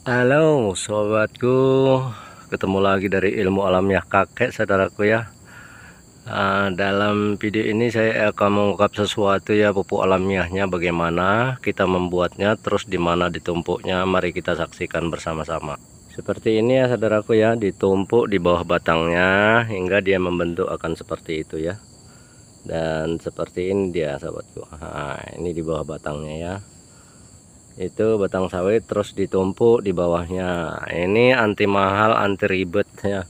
Halo sobatku, ketemu lagi dari ilmu alamiah kakek saudaraku ya. Dalam video ini saya akan mengungkap sesuatu ya, pupuk alamiahnya bagaimana kita membuatnya, terus di mana ditumpuknya. Mari kita saksikan bersama-sama. Seperti ini ya saudaraku ya, ditumpuk di bawah batangnya hingga dia membentuk akan seperti itu ya. Dan seperti ini dia sahabatku. Ini di bawah batangnya ya, itu batang sawit, terus ditumpuk di bawahnya. Ini anti mahal, anti ribet ya,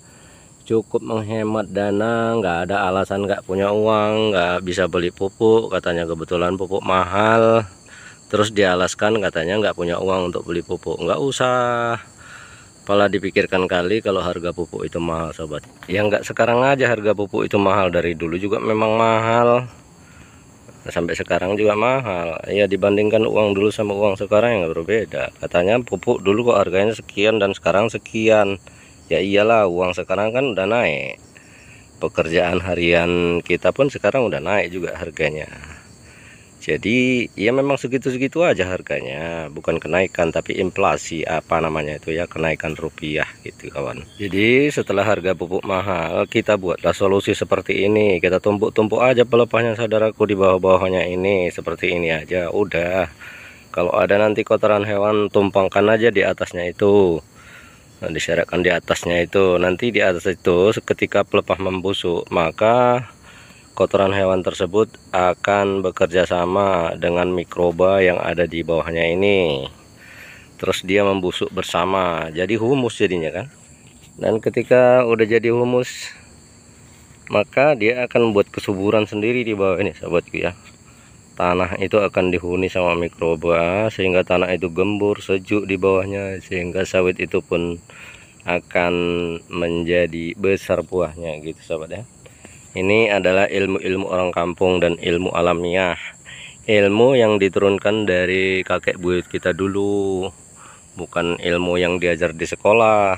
cukup menghemat dana, nggak ada alasan nggak punya uang, nggak bisa beli pupuk, katanya kebetulan pupuk mahal, terus dialaskan katanya nggak punya uang untuk beli pupuk. Nggak usah pala dipikirkan kali kalau harga pupuk itu mahal sobat ya. Nggak sekarang aja harga pupuk itu mahal, dari dulu juga memang mahal, sampai sekarang juga mahal ya. Dibandingkan uang dulu sama uang sekarang yang berbeda. Katanya pupuk dulu kok harganya sekian dan sekarang sekian. Ya iyalah, uang sekarang kan udah naik, pekerjaan harian kita pun sekarang udah naik juga harganya. Jadi ya memang segitu-segitu aja harganya, bukan kenaikan tapi inflasi, apa namanya itu ya, kenaikan rupiah gitu kawan. Jadi setelah harga pupuk mahal, kita buatlah solusi seperti ini. Kita tumpuk-tumpuk aja pelepahnya saudaraku di bawah-bawahnya ini, seperti ini aja udah. Kalau ada nanti kotoran hewan, tumpangkan aja di atasnya itu. Nah, diseretkan di atasnya itu, nanti di atas itu ketika pelepah membusuk, maka kotoran hewan tersebut akan bekerja sama dengan mikroba yang ada di bawahnya ini, terus dia membusuk bersama jadi humus jadinya kan. Dan ketika udah jadi humus, maka dia akan buat kesuburan sendiri di bawah ini sahabatku ya. Tanah itu akan dihuni sama mikroba sehingga tanah itu gembur, sejuk di bawahnya, sehingga sawit itu pun akan menjadi besar buahnya gitu sahabat ya. Ini adalah ilmu-ilmu orang kampung dan ilmu alamiah, ilmu yang diturunkan dari kakek buyut kita dulu, bukan ilmu yang diajar di sekolah.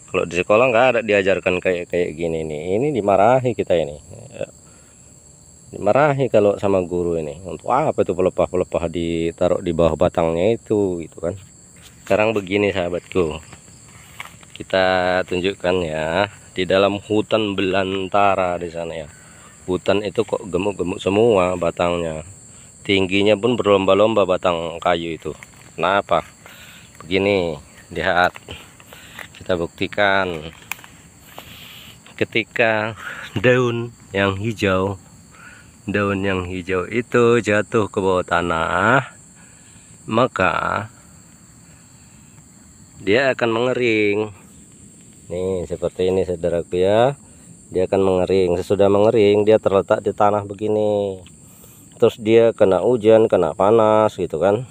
Kalau di sekolah nggak ada diajarkan kayak gini nih. Ini dimarahi kita ini, dimarahi kalau sama guru ini. Untuk apa itu pelepah-pelepah ditaruh di bawah batangnya itu gitu kan. Sekarang begini sahabatku, kita tunjukkan ya, di dalam hutan belantara di sana ya. Hutan itu kok gemuk-gemuk semua batangnya, tingginya pun berlomba-lomba batang kayu itu. Kenapa begini? Lihat, kita buktikan. Ketika daun yang hijau itu jatuh ke bawah tanah, maka dia akan mengering. Nih seperti ini saudaraku ya, dia akan mengering. Sesudah mengering dia terletak di tanah begini, terus dia kena hujan, kena panas gitu kan.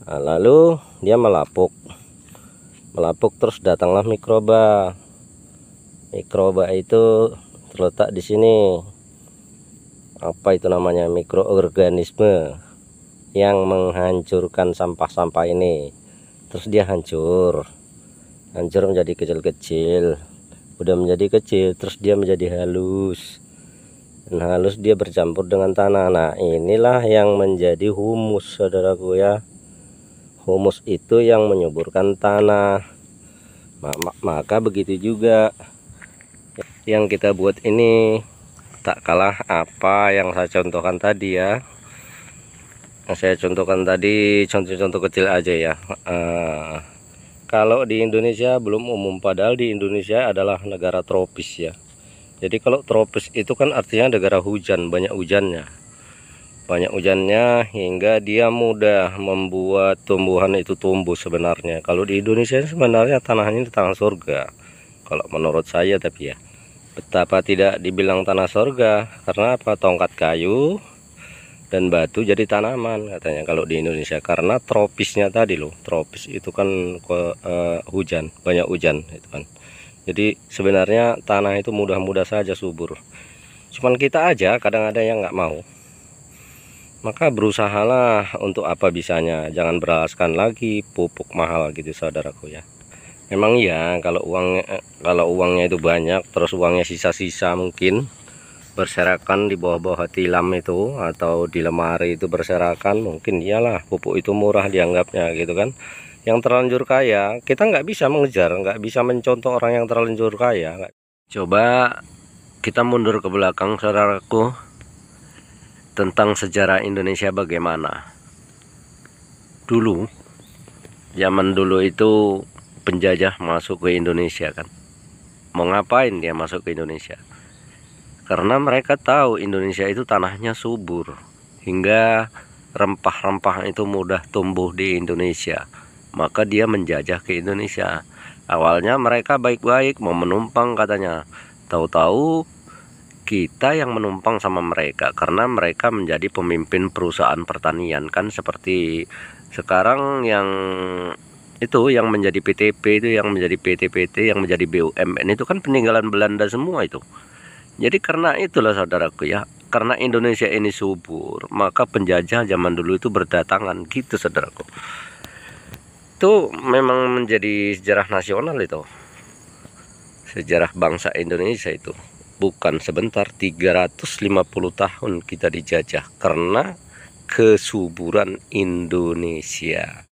Nah, lalu dia melapuk, terus datanglah mikroba. Mikroba itu terletak di sini, apa itu namanya, mikroorganisme yang menghancurkan sampah-sampah ini. Terus dia hancur menjadi kecil-kecil. Udah menjadi kecil, terus dia menjadi halus, dan halus dia bercampur dengan tanah. Nah inilah yang menjadi humus saudaraku ya. Humus itu yang menyuburkan tanah. Maka begitu juga yang kita buat ini, tak kalah apa yang saya contohkan tadi ya. Yang saya contohkan tadi contoh-contoh kecil aja ya. Kalau di Indonesia belum umum, padahal di Indonesia adalah negara tropis ya. Jadi kalau tropis itu kan artinya negara hujan, banyak hujannya. Banyak hujannya hingga dia mudah membuat tumbuhan itu tumbuh sebenarnya. Kalau di Indonesia sebenarnya tanahnya tanah surga, kalau menurut saya. Tapi ya, betapa tidak dibilang tanah surga, karena apa? Tongkat kayu dan batu jadi tanaman katanya kalau di Indonesia, karena tropisnya tadi loh. Tropis itu kan hujan, banyak hujan itu kan. Jadi sebenarnya tanah itu mudah-mudah saja subur, cuman kita aja kadang ada yang nggak mau. Maka berusahalah untuk apa bisanya, jangan beralaskan lagi pupuk mahal gitu saudaraku ya. Memang ya, kalau uangnya itu banyak, terus uangnya sisa-sisa mungkin berserakan di bawah-bawah tilam itu atau di lemari itu berserakan, mungkin iyalah pupuk itu murah dianggapnya gitu kan. yang terlanjur kaya, kita nggak bisa mengejar, nggak bisa mencontoh orang yang terlanjur kaya. Coba kita mundur ke belakang, saudaraku, tentang sejarah Indonesia bagaimana. Dulu, zaman dulu itu penjajah masuk ke Indonesia kan. Mau ngapain dia masuk ke Indonesia? Karena mereka tahu Indonesia itu tanahnya subur, hingga rempah-rempah itu mudah tumbuh di Indonesia. Maka dia menjajah ke Indonesia. Awalnya mereka baik-baik, mau menumpang katanya. Tahu-tahu kita yang menumpang sama mereka, karena mereka menjadi pemimpin perusahaan pertanian kan, seperti sekarang yang itu yang menjadi PTP itu, yang menjadi PT-PT, yang menjadi BUMN itu kan peninggalan Belanda semua itu. Jadi karena itulah saudaraku ya, karena Indonesia ini subur, maka penjajah zaman dulu itu berdatangan gitu saudaraku. Itu memang menjadi sejarah nasional itu. Sejarah bangsa Indonesia itu. Bukan sebentar, 350 tahun kita dijajah karena kesuburan Indonesia.